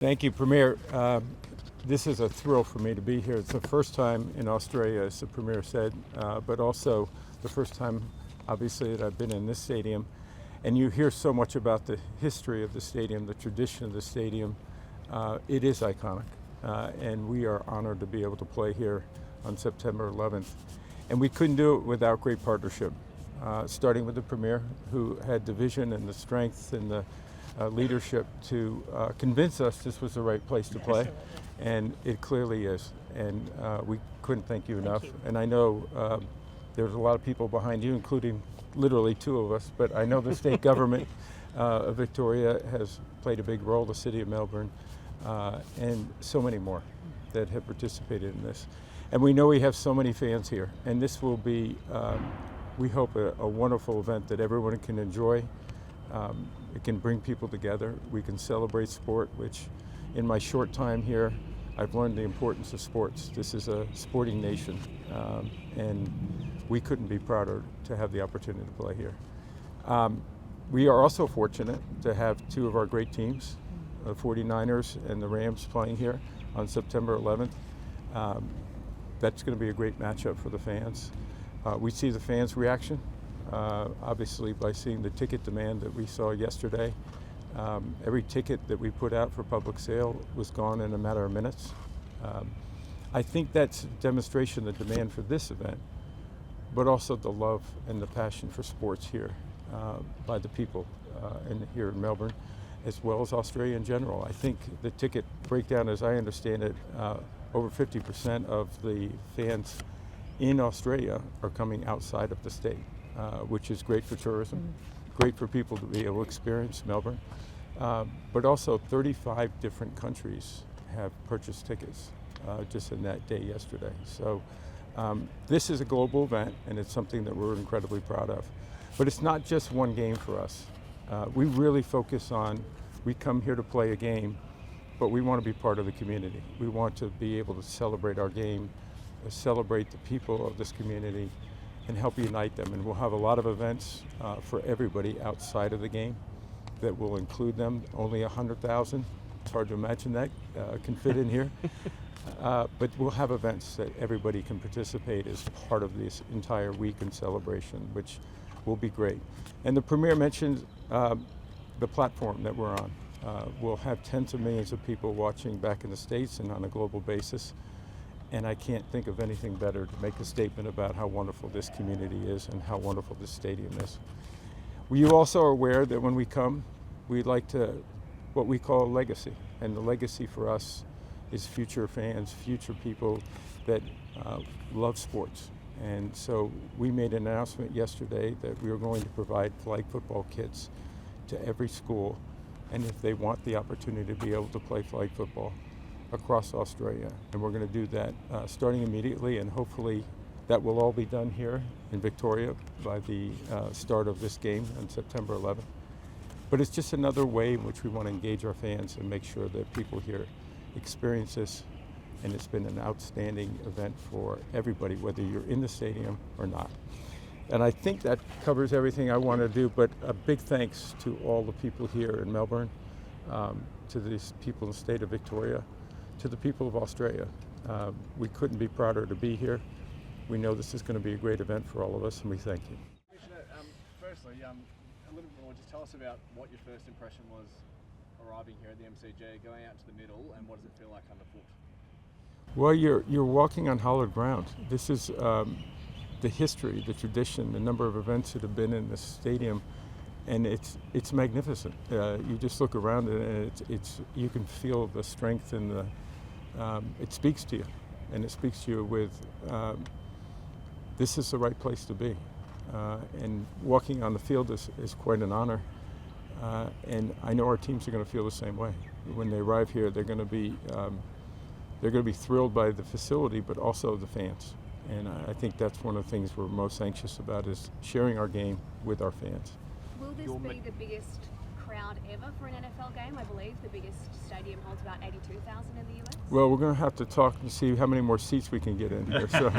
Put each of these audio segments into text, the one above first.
Thank you, Premier. This is a thrill for me to be here. It's the first time in Australia, as the Premier said, but also the first time, obviously, that I've been in this stadium. And you hear so much about the history of the stadium, the tradition of the stadium. It is iconic, and we are honored to be able to play here on September 11th. And we couldn't do it without great partnership, starting with the Premier, who had the vision and the strength and the leadership to convince us this was the right place to play, and it clearly is. And we couldn't thank you enough. And I know there's a lot of people behind you, including literally two of us, but I know the state government of Victoria has played a big role, the city of Melbourne, and so many more that have participated in this. And we know we have so many fans here, and this will be, we hope, a wonderful event that everyone can enjoy. It can bring people together. We can celebrate sport, which in my short time here, I've learned the importance of sports. This is a sporting nation, and we couldn't be prouder to have the opportunity to play here. We are also fortunate to have two of our great teams, the 49ers and the Rams, playing here on September 11th. That's going to be a great matchup for the fans. We see the fans' reaction. Obviously, by seeing the ticket demand that we saw yesterday. Every ticket that we put out for public sale was gone in a matter of minutes. I think that's a demonstration of the demand for this event, but also the love and the passion for sports here by the people here in Melbourne, as well as Australia in general. I think the ticket breakdown, as I understand it, over 50% of the fans in Australia are coming outside of the state. Which is great for tourism, great for people to be able to experience Melbourne. But also 35 different countries have purchased tickets just in that day yesterday. So this is a global event, and it's something that we're incredibly proud of. But it's not just one game for us. We really focus on, we come here to play a game, but we want to be part of the community. We want to be able to celebrate our game, celebrate the people of this community, and help unite them. And we'll have a lot of events for everybody outside of the game that will include them. Only 100,000, it's hard to imagine that can fit in here. But we'll have events that everybody can participate as part of this entire week and celebration, which will be great. And the Premier mentioned the platform that we're on. We'll have tens of millions of people watching back in the States and on a global basis. And I can't think of anything better to make a statement about how wonderful this community is and how wonderful this stadium is. You also are aware that when we come, we'd like to, what we call a legacy. And the legacy for us is future fans, future people that love sports. And so we made an announcement yesterday that we are going to provide flag football kits to every school. And if they want the opportunity to be able to play flag football across Australia, and we're going to do that starting immediately, and hopefully that will all be done here in Victoria by the start of this game on September 11th. But it's just another way in which we want to engage our fans and make sure that people here experience this, and it's been an outstanding event for everybody, whether you're in the stadium or not. And I think that covers everything I want to do, but a big thanks to all the people here in Melbourne, to these people in the state of Victoria, to the people of Australia. We couldn't be prouder to be here. We know this is going to be a great event for all of us, and we thank you. Commissioner, firstly, a little bit more, just tell us about what your first impression was arriving here at the MCG, going out to the middle, and what does it feel like underfoot? Well, you're walking on hallowed ground. This is the history, the tradition, the number of events that have been in this stadium, and it's magnificent. You just look around it, and it's you can feel the strength and the it speaks to you, and it speaks to you with this is the right place to be. And walking on the field is quite an honor, and I know our teams are going to feel the same way. When they arrive here, they're going to be thrilled by the facility, but also the fans. And I think that's one of the things we're most anxious about, is sharing our game with our fans. Will this be the biggest crowd ever for an NFL game? I believe the biggest stadium holds about 82,000 in the US. Well, we're going to have to talk and see how many more seats we can get in here. So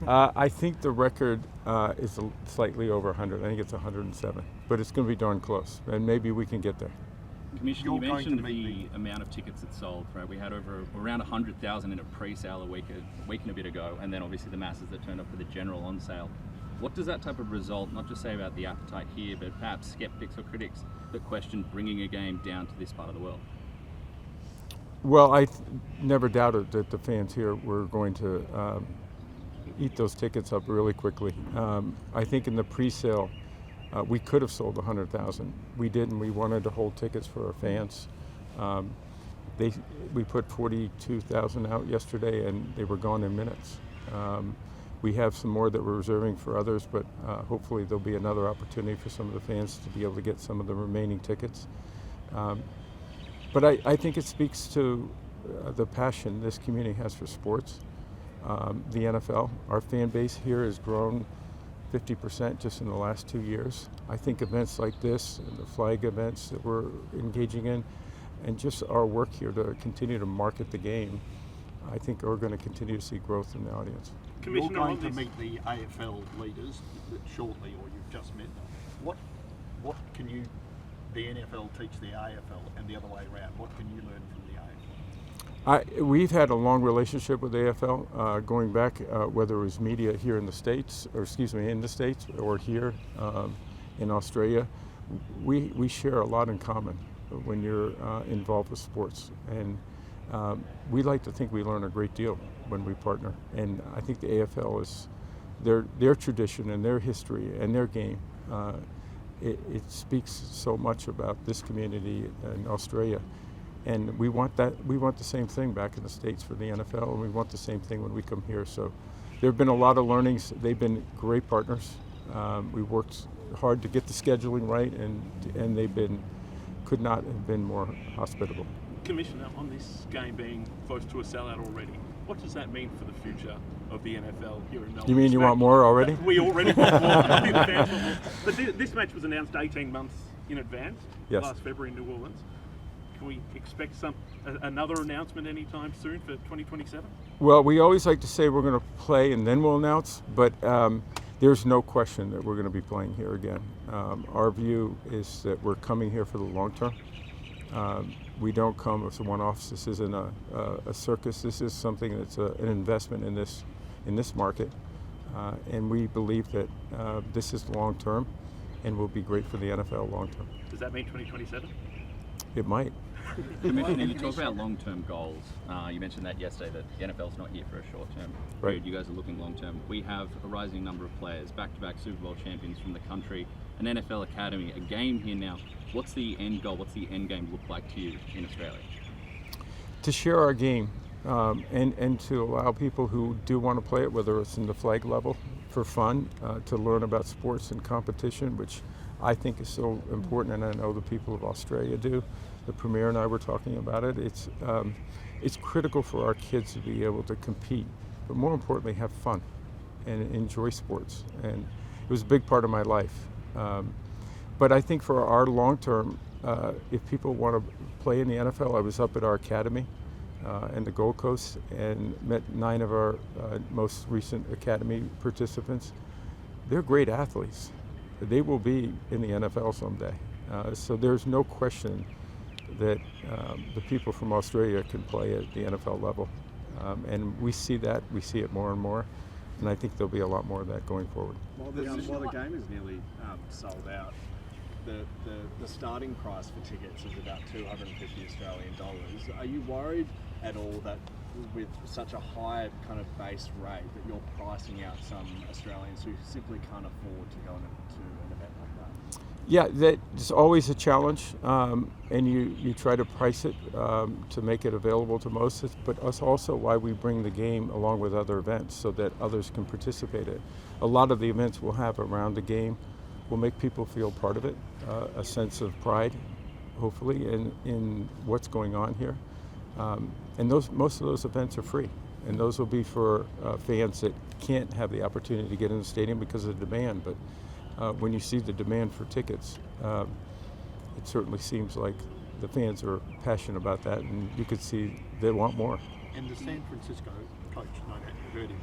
I think the record is slightly over 100. I think it's 107, but it's going to be darn close, and maybe we can get there. Commissioner, you You're going to mentioned meet the amount of tickets that sold, right? We had around 100,000 in a pre-sale a week and a bit ago, and then obviously the masses that turned up for the general on sale. What does that type of result not just say about the appetite here, but perhaps skeptics or critics that question bringing a game down to this part of the world? Well, I never doubted that the fans here were going to eat those tickets up really quickly. I think in the pre-sale, we could have sold 100,000. We didn't. We wanted to hold tickets for our fans. We put 42,000 out yesterday, and they were gone in minutes. We have some more that we're reserving for others, but hopefully there'll be another opportunity for some of the fans to be able to get some of the remaining tickets. But I think it speaks to the passion this community has for sports. The NFL, our fan base here has grown 50% just in the last 2 years. I think events like this and the flag events that we're engaging in, and just our work here to continue to market the game, I think we're going to continue to see growth in the audience. You're going to meet the AFL leaders shortly, or you've just met them. What can the NFL teach the AFL, and the other way around? What can you learn from the AFL? We've had a long relationship with the AFL, going back whether it was media here in the States, or here in Australia. We share a lot in common when you're involved with sports, and we like to think we learn a great deal when we partner. And I think the AFL is their tradition and their history and their game. It speaks so much about this community in Australia. And we want the same thing back in the States for the NFL, and we want the same thing when we come here. So there have been a lot of learnings. They've been great partners. We worked hard to get the scheduling right, and could not have been more hospitable. Commissioner, on this game being close to a sellout already, what does that mean for the future of the NFL here in Melbourne? You mean you want more already? We already want more. I think the fans want more. But this match was announced 18 months in advance, Yes. last February in New Orleans. Can we expect another announcement anytime soon for 2027? Well, we always like to say we're going to play and then we'll announce, but there's no question that we're going to be playing here again. Our view is that we're coming here for the long term. We don't come as a one-off. This isn't a circus. This is something that's an investment in this market, and we believe that this is long term, and will be great for the NFL long term. Does that mean 2027? It might. Commissioner, you talk about long-term goals. You mentioned that yesterday, that the NFL's not here for a short-term period. Right. You guys are looking long-term. We have a rising number of players, back-to-back Super Bowl champions from the country, an NFL academy, a game here now. What's the end goal? What's the end game look like to you in Australia? To share our game, and to allow people who do want to play it, whether it's in the flag level for fun, to learn about sports and competition, which I think is so important, and I know the people of Australia do. The Premier and I were talking about it. It's critical for our kids to be able to compete, but more importantly, have fun and enjoy sports. And it was a big part of my life. But I think for our long term, if people want to play in the NFL, I was up at our academy in the Gold Coast and met 9 of our most recent academy participants. They're great athletes. They will be in the NFL someday. So there's no question that the people from Australia can play at the NFL level. And we see it more and more. And I think there'll be a lot more of that going forward. While the game is nearly sold out, the starting price for tickets is about 250 Australian dollars. Are you worried at all that with such a high kind of base rate that you're pricing out some Australians who simply can't afford to go to an event like that? Yeah, that's always a challenge, and you try to price it to make it available to most, but that's also why we bring the game along with other events so that others can participate in it. A lot of the events we'll have around the game will make people feel part of it, a sense of pride, hopefully, in what's going on here. And most of those events are free, and those will be for fans that can't have the opportunity to get in the stadium because of the demand. But when you see the demand for tickets, it certainly seems like the fans are passionate about that, and you could see they want more. And the San Francisco coach, no doubt you heard him,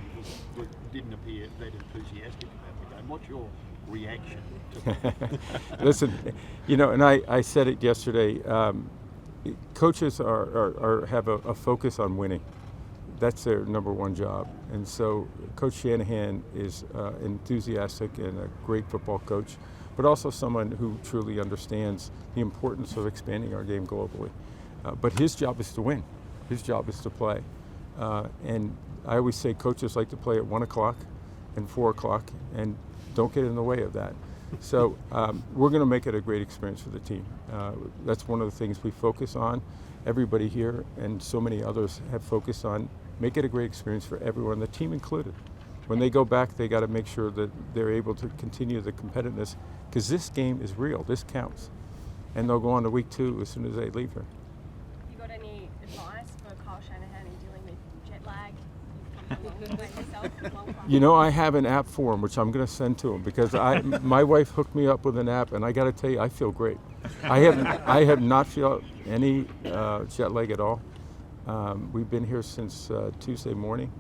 he didn't appear that enthusiastic about the game. What's your reaction? Listen, and I said it yesterday. Coaches have a focus on winning. That's their number one job. And so Coach Shanahan is enthusiastic and a great football coach, but also someone who truly understands the importance of expanding our game globally. But his job is to win. His job is to play. And I always say coaches like to play at 1 o'clock and 4 o'clock, and don't get in the way of that. So we're going to make it a great experience for the team. That's one of the things we focus on. Everybody here and so many others have focused on make it a great experience for everyone, the team included. When they go back, they got to make sure that they're able to continue the competitiveness, because this game is real. This counts. And they'll go on to week 2 as soon as they leave here. You got any advice for Kyle Shanahan in dealing with jet lag? You've come a long way yourself, long time. I have an app for him, which I'm going to send to him, because my wife hooked me up with an app, and I got to tell you, I feel great. I have not felt any jet lag at all. We've been here since Tuesday morning,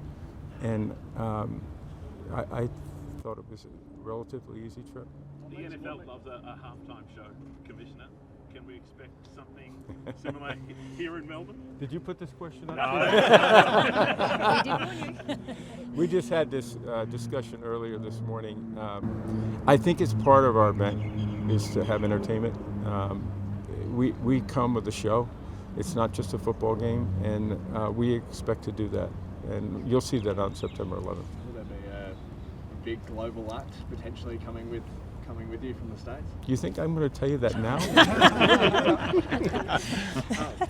and I thought it was a relatively easy trip. The NFL loves a halftime show, Commissioner. Can we expect something similar here in Melbourne? Did you put this question up? No. We just had this discussion earlier this morning. I think it's part of our event is to have entertainment. We come with a show. It's not just a football game, and we expect to do that. And you'll see that on September 11th. Will there be a big global act potentially coming with you from the States? You think I'm going to tell you that now?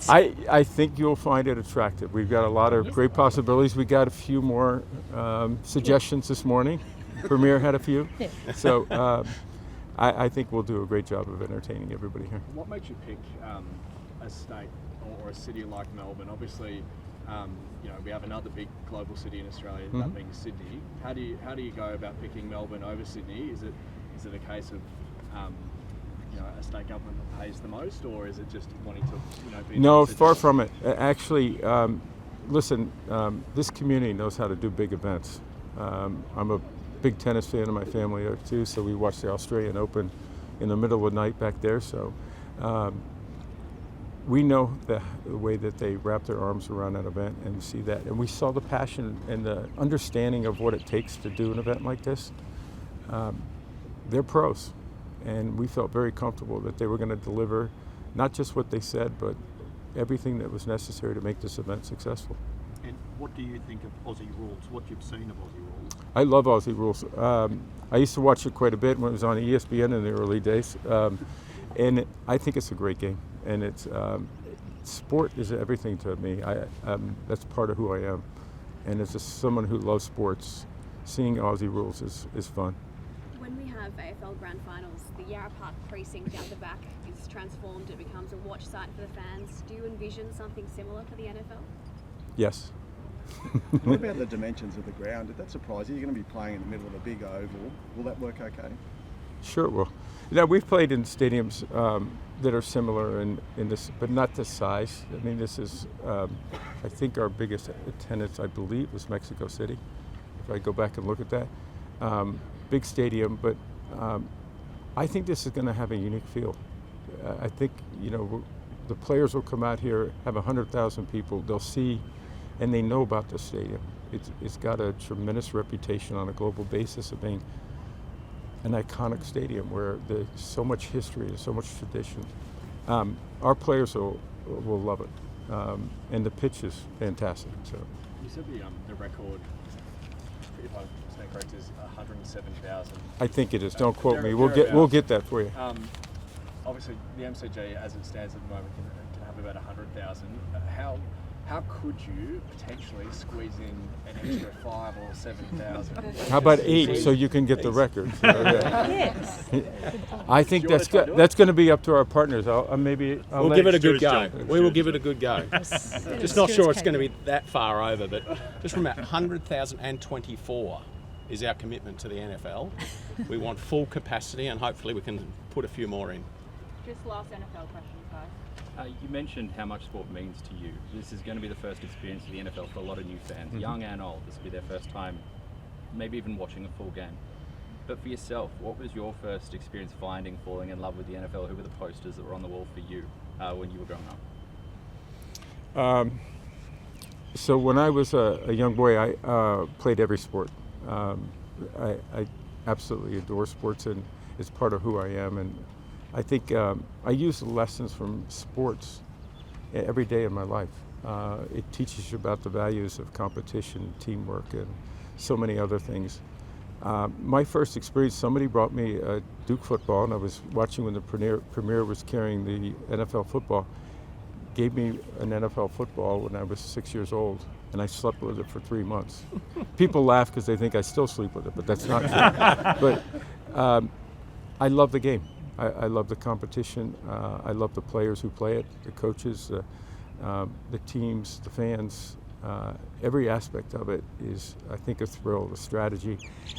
I think you'll find it attractive. We've got a lot of great possibilities. We got a few more suggestions this morning. Premier had a few. So I think we'll do a great job of entertaining everybody here. What makes you pick a state or a city like Melbourne? Obviously, we have another big global city in Australia, that being Sydney. How do you go about picking Melbourne over Sydney? Is it a case of a state government that pays the most, or is it just wanting to be? No, far from it. Actually, listen, this community knows how to do big events. I'm a big tennis fan, and my family are too. So we watched the Australian Open in the middle of the night back there. So we know the way that they wrap their arms around that event, and we see that, and we saw the passion and the understanding of what it takes to do an event like this. They're pros, and we felt very comfortable that they were going to deliver not just what they said, but everything that was necessary to make this event successful. And what do you think of Aussie rules? What you've seen of Aussie rules? I love Aussie rules. I used to watch it quite a bit when it was on ESPN in the early days, and I think it's a great game. And it's sport is everything to me. That's part of who I am, and as someone who loves sports, seeing Aussie rules is fun. When we have AFL Grand Finals, the Yarra Park precinct out the back is transformed. It becomes a watch site for the fans. Do you envision something similar for the NFL? Yes. What about the dimensions of the ground? Did that surprise you? You're going to be playing in the middle of a big oval. Will that work okay? Sure it will. We've played in stadiums that are similar in this, but not this size. I mean, this is, I think our biggest attendance, I believe, was Mexico City, if I go back and look at that. Big stadium, but I think this is going to have a unique feel. I think, the players will come out here, have 100,000 people, they'll see, and they know about the stadium. It's got a tremendous reputation on a global basis of being an iconic stadium where there's so much history and so much tradition. Our players will love it, and the pitch is fantastic. So you said the record, if I stand correct, is 107,000. I think it is. Don't quote me. We'll get that for you. Obviously, the MCG, as it stands at the moment, can have about 100,000. How could you potentially squeeze in an extra 5,000 or 7,000? How about 8 so you can get the record? Yes. I think that's going to be up to our partners. We'll give it a good go. We will give it a good go. Just not sure it's going to be that far over, but just remember, 100,024 is our commitment to the NFL. We want full capacity, and hopefully we can put a few more in. Just last NFL question, guys. You mentioned how much sport means to you. This is going to be the first experience of the NFL for a lot of new fans, young and old. This will be their first time, maybe even watching a full game. But for yourself, what was your first experience falling in love with the NFL? Who were the posters that were on the wall for you when you were growing up? So when I was a young boy, I played every sport. I absolutely adore sports, and it's part of who I am. And I think I use the lessons from sports every day of my life. It teaches you about the values of competition, teamwork, and so many other things. My first experience, somebody brought me a Duke football, and I was watching when the premier was carrying the NFL football. Gave me an NFL football when I was 6 years old, and I slept with it for 3 months. People laugh because they think I still sleep with it, but that's not true. But I love the game. I love the competition. I love the players who play it, the coaches, the teams, the fans. Every aspect of it is, I think, a thrill, a strategy,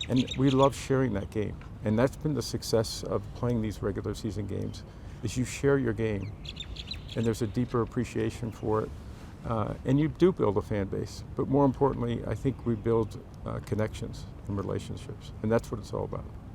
and we love sharing that game. And that's been the success of playing these regular season games, is you share your game, and there's a deeper appreciation for it. And you do build a fan base, but more importantly, I think we build connections and relationships, and that's what it's all about.